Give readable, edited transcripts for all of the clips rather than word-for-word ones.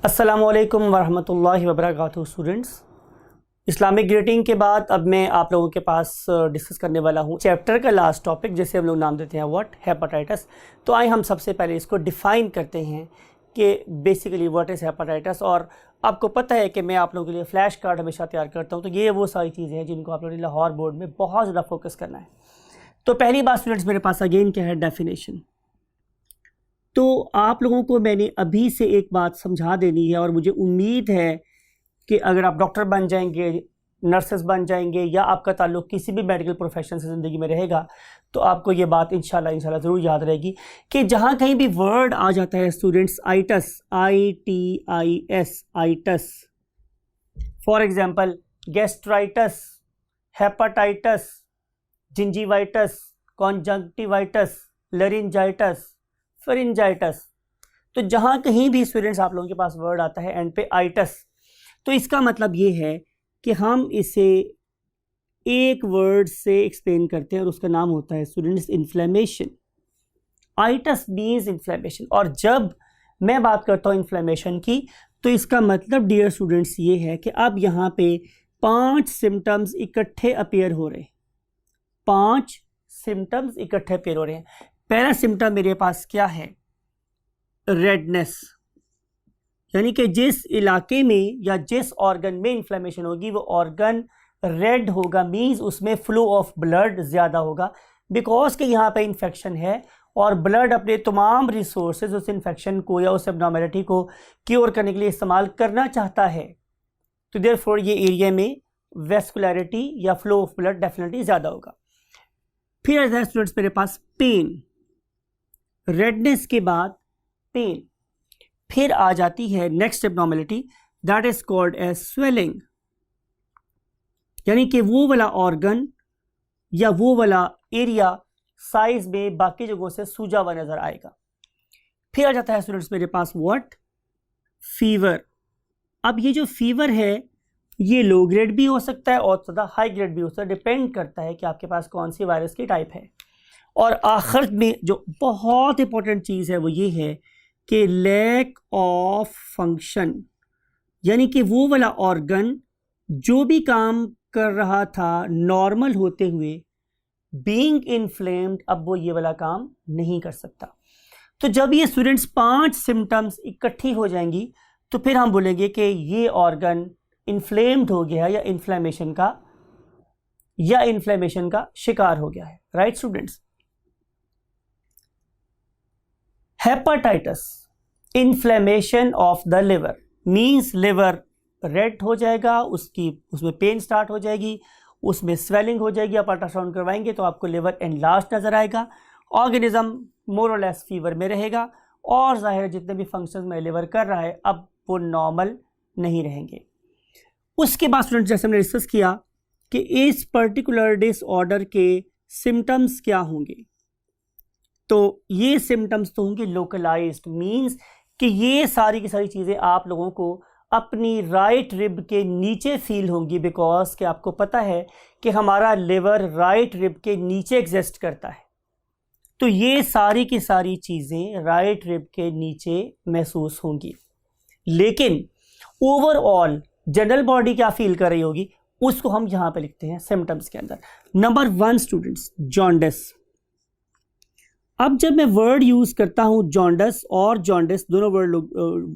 अस्सलामुअलैकुम वरहमतुल्लाहि वबरकातुहू students. Islamic greeting के बाद अब मैं आप लोगों के पास डिस्कस करने वाला हूँ चैप्टर का लास्ट टॉपिक, जिसे हम लोग नाम देते हैं व्हाट हेपेटाइटिस। तो आइए हम सबसे पहले इसको डिफ़ाइन करते हैं कि बेसिकली व्हाट इज़ हेपेटाइटिस। और आपको पता है कि मैं आप लोगों के लिए फ़्लैश कार्ड हमेशा तैयार करता हूँ, तो ये वो सारी चीज़ें हैं जिनको आप लोगों ने लाहौर बोर्ड में बहुत ज़्यादा फोकस करना है। तो पहली बात स्टूडेंट्स, मेरे पास अगेन क्या है, डेफिनेशन। तो आप लोगों को मैंने अभी से एक बात समझा देनी है और मुझे उम्मीद है कि अगर आप डॉक्टर बन जाएंगे, नर्सेस बन जाएंगे, या आपका ताल्लुक़ किसी भी मेडिकल प्रोफेशन से ज़िंदगी में रहेगा, तो आपको ये बात इंशाल्लाह ज़रूर याद रहेगी कि जहाँ कहीं भी वर्ड आ जाता है students, itis, ITIS, itis, for example gastritis, hepatitis, gingivitis, conjunctivitis, laryngitis, pharyngitis. तो जहाँ कहीं भी स्टूडेंट्स आप लोगों के पास वर्ड आता है एंड पे आइटस, तो इसका मतलब ये है कि हम इसे एक वर्ड से एक्सप्लेन करते हैं और उसका नाम होता है students inflammation. Itis means inflammation. और जब मैं बात करता हूँ इन्फ्लेमेशन की, तो इसका मतलब डियर स्टूडेंट्स ये है कि अब यहाँ पे 5 सिम्टम्स इकट्ठे अपीयर हो रहे हैं। 5 सिम्टम्स इकट्ठे अपीयर हो रहे हैं। पहला सिम्टम मेरे पास क्या है, रेडनेस, यानी कि जिस इलाके में या जिस ऑर्गन में इन्फ्लेमेशन होगी वो ऑर्गन रेड होगा, मीन्स उसमें फ्लो ऑफ ब्लड ज़्यादा होगा, बिकॉज कि यहाँ पे इन्फेक्शन है और ब्लड अपने तमाम रिसोर्सेज उस इन्फेक्शन को या उस एबनॉर्मेलिटी को क्योर करने के लिए इस्तेमाल करना चाहता है। तो देयरफॉर ये एरिया में वेस्कुलरिटी या फ्लो ऑफ ब्लड डेफिनेटली ज़्यादा होगा। फिर आता है स्टूडेंट्स मेरे पास पेन, रेडनेस के बाद पेन। फिर आ जाती है next abnormality, that is called as swelling, यानी कि वो वाला ऑर्गन या वो वाला एरिया साइज में बाकी जगहों से सूजा हुआ नजर आएगा। फिर आ जाता है स्टूडेंट्स मेरे पास व्हाट, फीवर। अब ये जो फीवर है ये लो ग्रेड भी हो सकता है और ज़्यादा हाई ग्रेड भी हो सकता है, डिपेंड करता है कि आपके पास कौन सी वायरस की टाइप है। और आखिर में जो बहुत इंपॉर्टेंट चीज़ है वो ये है कि लैक ऑफ फंक्शन, यानी कि वो वाला ऑर्गन जो भी काम कर रहा था नॉर्मल होते हुए, बीइंग इन्फ्लेम्ड, अब वो ये वाला काम नहीं कर सकता। तो जब ये स्टूडेंट्स 5 सिम्टम्स इकट्ठी हो जाएंगी तो फिर हम बोलेंगे कि ये ऑर्गन इन्फ्लेम्ड हो गया है या इन्फ्लेमेशन का शिकार हो गया है। Right students. Hepatitis, inflammation of the liver, means liver red हो जाएगा, उसमें पेन स्टार्ट हो जाएगी, उसमें स्वेलिंग हो जाएगी। आप अल्ट्रासाउंड करवाएंगे तो आपको लिवर एनलार्ज नजर आएगा, ऑर्गेनिज्म मोर और लेस फीवर में रहेगा और जाहिर जितने भी फंक्शंस में लिवर कर रहा है अब वो नॉर्मल नहीं रहेंगे। उसके बाद स्टूडेंट जैसे हमने डिस्कस किया कि इस पर्टिकुलर डिसऑर्डर के सिम्टम्स क्या होंगे, तो ये सिम्टम्स तो होंगे लोकलाइज्ड, मींस कि ये सारी की सारी चीज़ें आप लोगों को अपनी राइट रिब के नीचे फील होंगी, बिकॉज कि आपको पता है कि हमारा लिवर राइट रिब के नीचे एग्जिस्ट करता है। तो ये सारी की सारी चीज़ें राइट रिब के नीचे महसूस होंगी। लेकिन ओवरऑल जनरल बॉडी क्या फील कर रही होगी उसको हम यहाँ पे लिखते हैं सिम्टम्स के अंदर। Number 1 students, jaundice. अब जब मैं वर्ड यूज करता हूं जॉन्डिस और जॉन्डिस दोनों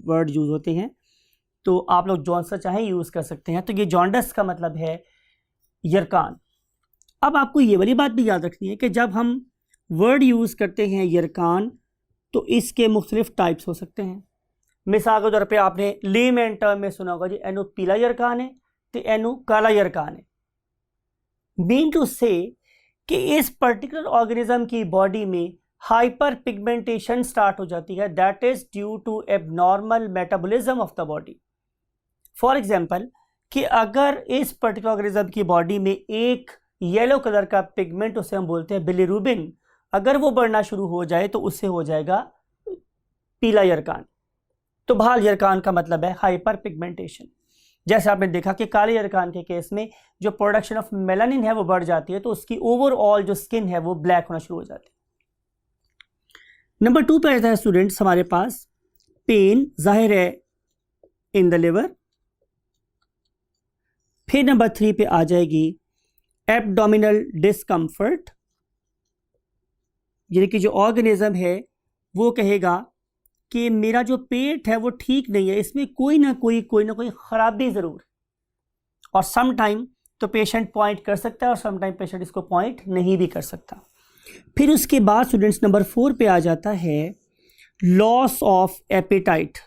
वर्ड यूज होते हैं, तो आप लोग जौन सा चाहें यूज कर सकते हैं। तो ये जॉन्डिस का मतलब है यरकान। अब आपको ये वाली बात भी याद रखनी है कि जब हम वर्ड यूज करते हैं यरकान, तो इसके मुख्तलिफ टाइप्स हो सकते हैं। मिसाल के तौर पे आपने लेमैन टर्म में सुना होगा जी, एनु पीला यरकान है तो एनु काला यरकान है। मीन टू से कि इस पर्टिकुलर ऑर्गेनिज्म की बॉडी में हाइपर पिगमेंटेशन स्टार्ट हो जाती है, that is due to abnormal metabolism of the body. For example कि अगर इस पर्टिकुलर ऑर्गेनिज्म की बॉडी में एक येलो कलर का पिगमेंट, उसे हम बोलते हैं बिलिरुबिन, अगर वो बढ़ना शुरू हो जाए तो उससे हो जाएगा पीला यरकान। तो बहाल यरकान का मतलब है हाइपर पिगमेंटेशन। जैसे आपने देखा कि काले यरकान के केस में जो प्रोडक्शन ऑफ मेलानिन है वो बढ़ जाती है, तो उसकी ओवरऑल जो स्किन है वो ब्लैक होना शुरू हो जाती है। नंबर 2 पे आता है स्टूडेंट्स हमारे पास पेन। जाहिर है इन द लिवर। फिर नंबर 3 पे आ जाएगी एब्डोमिनल डिस्कम्फर्ट, यानी कि जो ऑर्गेनिज्म है वो कहेगा कि मेरा जो पेट है वो ठीक नहीं है, इसमें कोई ना कोई खराबी जरूर। और सम टाइम तो पेशेंट पॉइंट कर सकता है और सम टाइम पेशेंट इसको पॉइंट नहीं भी कर सकता। फिर उसके बाद स्टूडेंट्स नंबर 4 पे आ जाता है लॉस ऑफ एपेटाइट।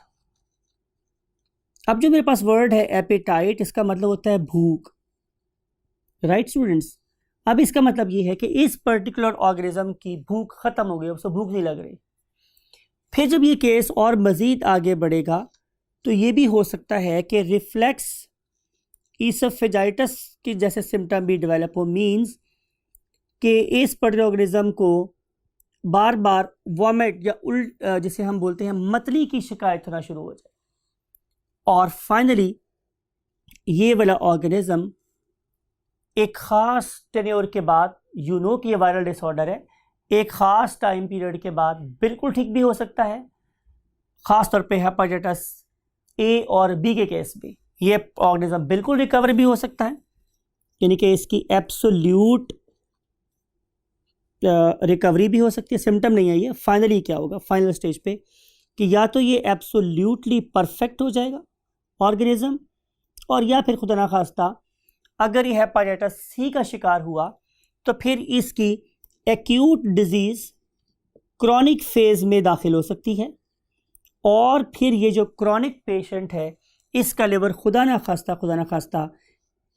अब जो मेरे पास वर्ड है एपेटाइट, इसका मतलब होता है भूख, राइट स्टूडेंट्स। अब इसका मतलब ये है कि इस पर्टिकुलर ऑर्गेनिज्म की भूख खत्म हो गई, उसको भूख नहीं लग रही। फिर जब ये केस और मजीद आगे बढ़ेगा तो ये भी हो सकता है कि रिफ्लेक्स ईसोफेजाइटिस की जैसे सिम्टम भी डेवलप हो, मींस कि इस पर्टिकुलर ऑर्गेनिज्म को बार बार वॉमिट या जिसे हम बोलते हैं मतली की शिकायत होना शुरू हो जाए। और फाइनली ये वाला ऑर्गेनिज्म एक ख़ास टेन्योर के बाद, यू नो कि ये वायरल डिसऑर्डर है, एक ख़ास टाइम पीरियड के बाद बिल्कुल ठीक भी हो सकता है। ख़ास तौर पे हेपेटाइटिस ए और बी के केस में ये ऑर्गेनिज्म बिल्कुल रिकवर भी हो सकता है, यानी कि इसकी एब्सोल्यूट रिकवरी भी हो सकती है। सिम्टम नहीं है ये, फाइनली क्या होगा फाइनल स्टेज पे कि या तो ये एब्सोल्यूटली परफेक्ट हो जाएगा ऑर्गेनिज्म, और या फिर खुदा ना खास्ता अगर ये हेपेटाइटिस सी का शिकार हुआ तो फिर इसकी एक्यूट डिजीज़ क्रॉनिक फेज में दाखिल हो सकती है, और फिर ये जो क्रॉनिक पेशेंट है इसका लिवर खुदा ना खास्ता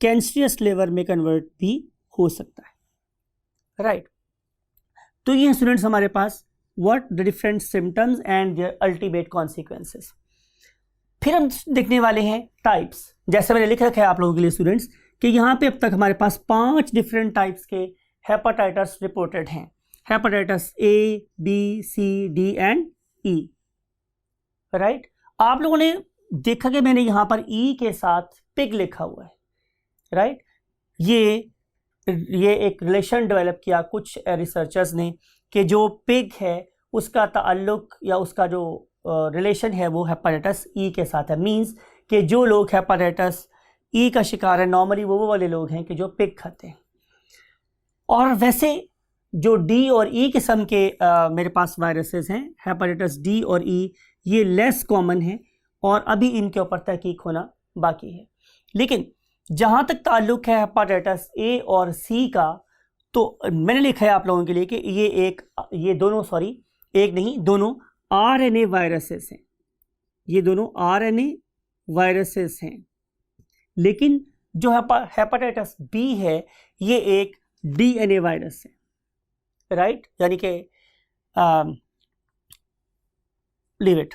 कैंसरियस लिवर में कन्वर्ट भी हो सकता है, राइट। तो ये स्टूडेंट्स हमारे पास what the different symptoms and their ultimate consequences. फिर हम देखने वाले हैं टाइप्स। जैसे मैंने लिख रखा है आप लोगों के लिए स्टूडेंट्स कि यहाँ पे अब तक हमारे पास 5 डिफरेंट टाइप्स के हेपेटाइटिस रिपोर्टेड हैं, hepatitis A, B, C, D and E, right. आप लोगों ने देखा कि मैंने यहाँ पर ई के साथ पिग लिखा हुआ है, राइट। ये एक रिलेशन डेवलप किया कुछ रिसर्चर्स ने कि जो पिग है उसका ताल्लुक या उसका जो रिलेशन है वो हेपेटाइटिस ई के साथ है। मींस कि जो लोग हेपेटाइटिस ई का शिकार है नॉर्मली वो वाले लोग हैं कि जो पिग खाते हैं। और वैसे जो डी और ई किस्म के मेरे पास वायरसेस हैं, हेपेटाइटिस डी और ई, ये लेस कॉमन है और अभी इनके ऊपर तहकीक होना बाकी है। लेकिन जहाँ तक ताल्लुक है हेपेटाइटिस ए और सी का, तो मैंने लिखा है आप लोगों के लिए कि ये दोनों आरएनए वायरसेस हैं, ये दोनों आरएनए वायरसेस हैं। लेकिन जो हेपेटाइटिस बी है ये एक डीएनए वायरस है, राइट, यानी कि leave it.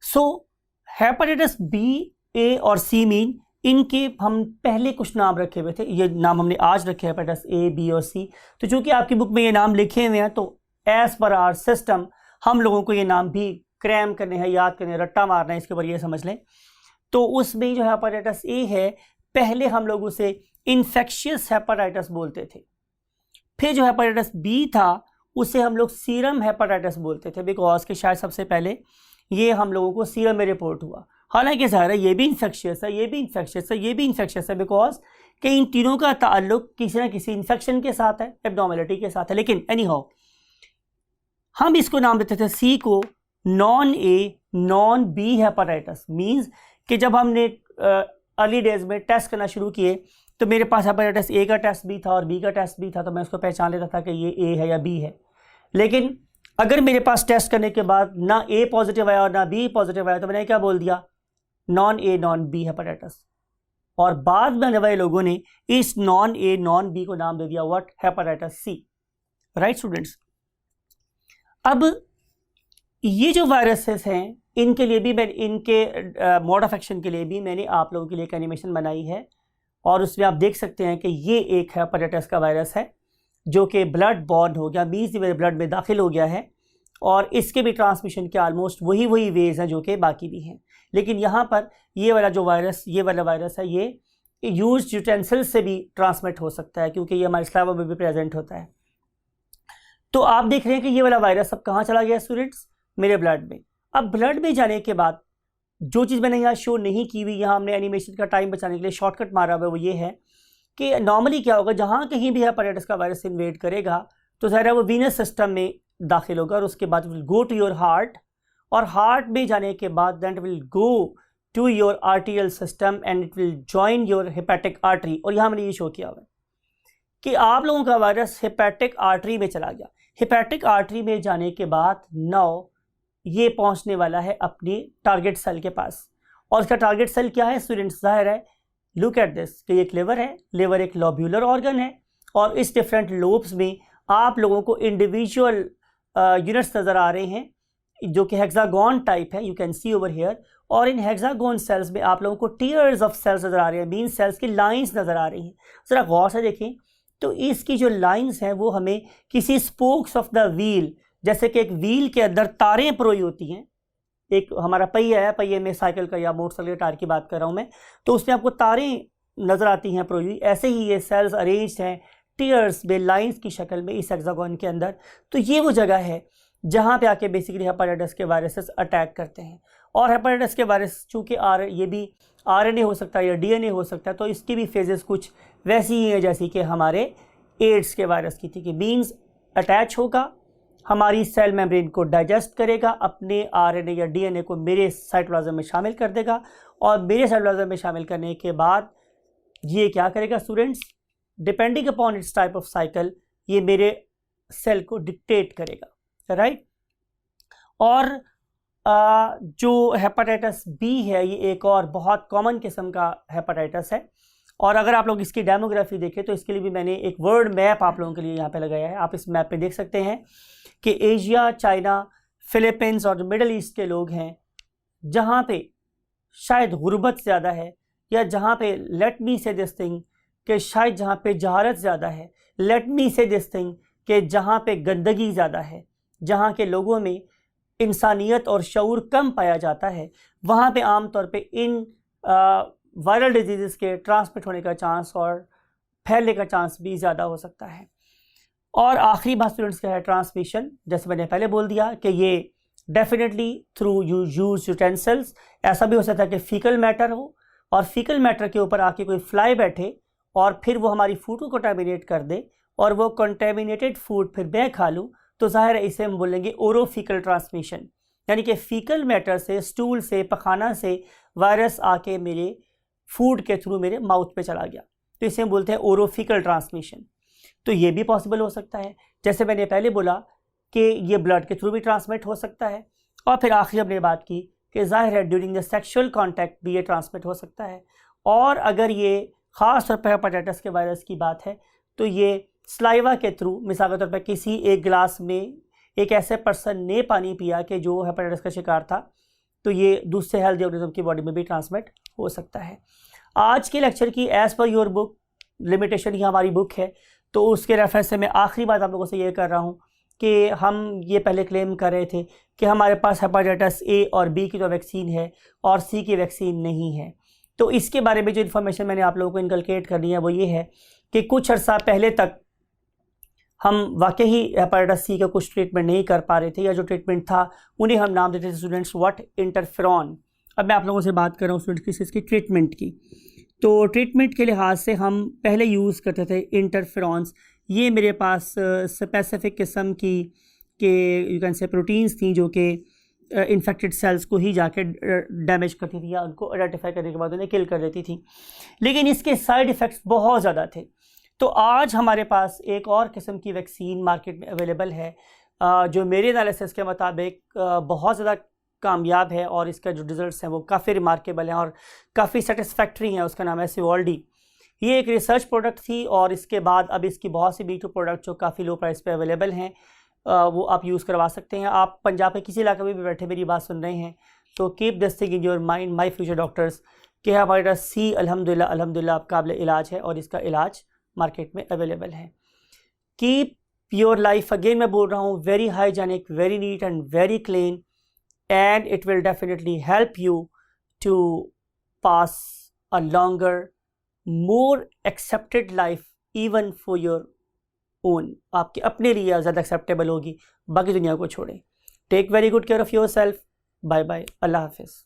So hepatitis B, A और सी मीन इनके हम पहले कुछ नाम रखे हुए थे, ये नाम हमने आज रखे हैं हेपेटाइटिस ए, बी और सी। तो चूंकि आपकी बुक में ये नाम लिखे हुए हैं तो एज पर आवर सिस्टम हम लोगों को ये नाम भी क्रैम करने हैं, याद करने, रट्टा मारना है, इसके ऊपर ये समझ लें। तो उसमें जो हेपेटाइटिस ए है पहले हम लोग उसे इन्फेक्शियस हेपेटाइटिस बोलते थे। फिर जो हेपेटाइटिस बी था उसे हम लोग सीरम हेपेटाइटिस बोलते थे, बिकॉज कि शायद सबसे पहले ये हम लोगों को सीरम में रिपोर्ट हुआ। हालांकि ज़ाहिर है ये भी इन्फेक्शियस है, ये भी इन्फेक्शियस है, ये भी इन्फेक्शियस है, बिकॉज कि इन तीनों का ताल्लुक किसी ना किसी इन्फेक्शन के साथ है, एब्नॉर्मलिटी के साथ है। लेकिन एनी हाउ हम इसको नाम देते थे सी को non A non B hepatitis. Means कि जब हमने अर्ली डेज में टेस्ट करना शुरू किए तो मेरे पास हेपेटाइटिस ए का टेस्ट भी था और बी का टेस्ट भी था, तो मैं उसको पहचान लेता था कि ये ए है या बी है। लेकिन अगर मेरे पास टेस्ट करने के बाद ना ए पॉजिटिव आया और ना बी पॉजिटिव आया तो मैंने क्या बोल दिया, non A non B hepatitis. और बाद में आने वाले लोगों ने इस नॉन ए नॉन बी को नाम दे दिया what, hepatitis C, right students. अब ये जो वायरसेस हैं इनके लिए भी इनके मोड ऑफ एक्शन के लिए भी मैंने आप लोगों के लिए एक एनिमेशन बनाई है और उसमें आप देख सकते हैं कि ये एक हेपेटाइटिस का वायरस है जो कि ब्लड बॉर्न हो गया, मीन्स मेरे ब्लड में दाखिल हो गया है, और इसके भी ट्रांसमिशन के ऑलमोस्ट वही वेज हैं जो कि बाकी भी हैं। लेकिन यहाँ पर ये वाला वायरस है ये यूज्ड यूटेंसिल से भी ट्रांसमिट हो सकता है क्योंकि ये हमारे स्लाइवा में भी प्रेजेंट होता है। तो आप देख रहे हैं कि ये वाला वायरस अब कहाँ चला गया स्टूडेंट्स, मेरे ब्लड में। अब ब्लड में जाने के बाद जो चीज़ मैंने यहाँ शो नहीं की हुई, यहाँ हमने एनिमेशन का टाइम बचाने के लिए शॉर्टकट मारा हुआ है, वो ये है कि नॉर्मली क्या होगा, जहाँ कहीं भी हेपेटाइटिस का वायरस इन्वेड करेगा तो ज़ाहिर है वो वीनस सिस्टम में दाखिल होगा और उसके बाद will go to your heart, और हार्ट में जाने के बाद then it will go to your arterial system and it will join your hepatic artery. और यहाँ मैंने ये शो किया हुआ है कि आप लोगों का वायरस हेपेटिक आर्टरी में चला गया। हेपेटिक आर्टरी में जाने के बाद नाउ ये पहुंचने वाला है अपनी टारगेट सेल के पास, और इसका टारगेट सेल क्या है स्टूडेंट्स, जाहिर है लुक एट दिस कि एक लिवर है। लिवर एक लोब्यूलर ऑर्गन है और इस डिफरेंट लोब्स में आप लोगों को इंडिविजुअल यूनिट्स नज़र आ रहे हैं जो कि हेक्सागोन टाइप है, you can see over here. और इन हेक्सागोन सेल्स में आप लोगों को टीयर्स ऑफ सेल्स नज़र आ रहे हैं, मीन सेल्स की लाइंस नज़र आ रही हैं। ज़रा गौर से देखें तो इसकी जो लाइंस हैं वो हमें किसी स्पोक्स ऑफ द व्हील, जैसे कि एक व्हील के अंदर तारें परोई होती हैं, एक हमारा पहिया है, पहिए में साइकिल का या मोटरसाइकिल टायर की बात कर रहा हूँ मैं, तो उसमें आपको तारें नज़र आती हैं परोई हुई, ऐसे ही ये सेल्स अरेंज हैं टीयर्स में, लाइंस की शक्ल में इस हेक्सागोन के अंदर। तो ये वो जगह है जहाँ पे आके बेसिकली हेपेटाइटिस के वायरसेस अटैक करते हैं। और हेपेटाइटिस के वायरस चूँकि ये भी RNA हो सकता है या DNA हो सकता है, तो इसकी भी फेजेस कुछ वैसी ही हैं जैसी कि हमारे एड्स के वायरस की थी, कि मीन्स अटैच होगा, हमारी सेल मेम्ब्रेन को डाइजेस्ट करेगा, अपने RNA या DNA को मेरे साइटोप्लाज्म में शामिल कर देगा, और मेरे साइटोप्लाज्म में शामिल करने के बाद ये क्या करेगा students, depending upon its type of cycle, ये मेरे सेल को डिक्टेट करेगा, राइट। और जो हेपेटाइटिस बी है ये एक और बहुत कॉमन किस्म का हेपेटाइटिस है, और अगर आप लोग इसकी डेमोग्राफी देखें तो इसके लिए भी मैंने एक वर्ल्ड मैप आप लोगों के लिए यहाँ पे लगाया है। आप इस मैप पे देख सकते हैं कि एशिया, चाइना, फिलीपींस और जो मिडल ईस्ट के लोग हैं, जहाँ पे शायद गुर्बत ज़्यादा है, या जहाँ पे लेट मी से दिस थिंग कि शायद जहाँ पे जहालत ज़्यादा है, लेट मी से दिस थिंग कि जहाँ पे गंदगी ज़्यादा है, जहाँ के लोगों में इंसानियत और शऊर कम पाया जाता है, वहाँ पे आम तौर पे इन वायरल डिजीज़ के ट्रांसमिट होने का चांस और फैलने का चांस भी ज़्यादा हो सकता है। और आखिरी बात स्टूडेंट्स का है ट्रांसमिशन, जैसे मैंने पहले बोल दिया कि ये डेफिनेटली थ्रू यूज यूटेंसिल्स, ऐसा भी हो सकता है कि फीकल मैटर हो और फीकल मैटर के ऊपर आके कोई फ्लाई बैठे और फिर वो हमारी फूड को कंटेमिनेट कर दे, और वो कंटेमिनेटेड फूड फिर मैं खा लूँ, तो ज़ाहिर है इसे हम बोलेंगे ओरोफिकल ट्रांसमिशन, यानी कि फीकल मैटर से, स्टूल से, पखाना से वायरस आके मेरे फूड के थ्रू मेरे माउथ पे चला गया, तो इसे हम बोलते हैं ओरोफिकल ट्रांसमिशन। तो ये भी पॉसिबल हो सकता है, जैसे मैंने पहले बोला कि ये ब्लड के थ्रू भी ट्रांसमिट हो सकता है, और फिर आखिर हमने बात की कि ज़ाहिर है ड्यूरिंग द सेक्शुअल कॉन्टैक्ट भी ये ट्रांसमिट हो सकता है। और अगर ये ख़ास तौर पर हेपेटाइटिस के वायरस की बात है तो ये स्लाइवा के थ्रू, मिसाल के तौर पर किसी एक गिलास में एक ऐसे पर्सन ने पानी पिया कि जो हेपेटाइटिस का शिकार था, तो ये दूसरे हेल्दी ऑर्गेनिज्म की बॉडी में भी ट्रांसमिट हो सकता है। आज के लेक्चर की as per your book limitation ही हमारी बुक है, तो उसके रेफरेंस से मैं आखिरी बात आप लोगों से ये कर रहा हूँ कि हम ये पहले क्लेम कर रहे थे कि हमारे पास हेपेटाइटिस A और B की तो वैक्सीन है और C की वैक्सीन नहीं है। तो इसके बारे में जो इन्फॉर्मेशन मैंने आप लोगों को इनकलकेट करनी है वो ये है कि कुछ अर्सा पहले तक हम वाकई ही हेपेटाइटिस C का कुछ ट्रीटमेंट नहीं कर पा रहे थे, या जो ट्रीटमेंट था उन्हें हम नाम देते थे स्टूडेंट्स व्हाट, इंटरफेरॉन। अब मैं आप लोगों से बात कर रहा हूँ स्टूडेंट्स किस चीज़ की, ट्रीटमेंट की। तो ट्रीटमेंट के लिहाज से हम पहले यूज़ करते थे इंटरफेरॉन्स। ये मेरे पास स्पेसिफिक किस्म की के यू कैन से प्रोटीन्स थी जो कि इन्फेक्टेड सेल्स को ही जाके डैमेज करती थी या उनको आइडेंटिफाई करने के बाद उन्हें किल कर देती थी, लेकिन इसके साइड इफ़ेक्ट्स बहुत ज़्यादा थे। तो आज हमारे पास एक और किस्म की वैक्सीन मार्केट में अवेलेबल है जो मेरे एनालिसिस के मुताबिक बहुत ज़्यादा कामयाब है, और इसका जो रिज़ल्ट्स हैं वो काफ़ी रिमार्केबल हैं और काफ़ी सेटिस्फैक्ट्री हैं। उसका नाम है सिवॉल्डी। ये एक रिसर्च प्रोडक्ट थी, और इसके बाद अब इसकी बहुत सी B2 प्रोडक्ट जो काफ़ी लो प्राइस पे अवेलेबल हैं वो आप यूज़ करवा सकते हैं। आप पंजाब के किसी इलाके में भी बैठे मेरी बात सुन रहे हैं तो keep this thing in your mind, my future doctors, कि हेपेटाइटिस C अल्हम्दुलिल्लाह अब काबिल इलाज है और इसका इलाज मार्केट में अवेलेबल है। कीप योर लाइफ, अगेन मैं बोल रहा हूँ, very hygienic, very neat and very clean, and it will definitely help you to pass a longer, more accepted life even for your own। आपके अपने लिए ज़्यादा एक्सेप्टेबल होगी, बाकी दुनिया को छोड़ें। Take very good care of yourself. Bye bye, अल्लाह हाफिज़।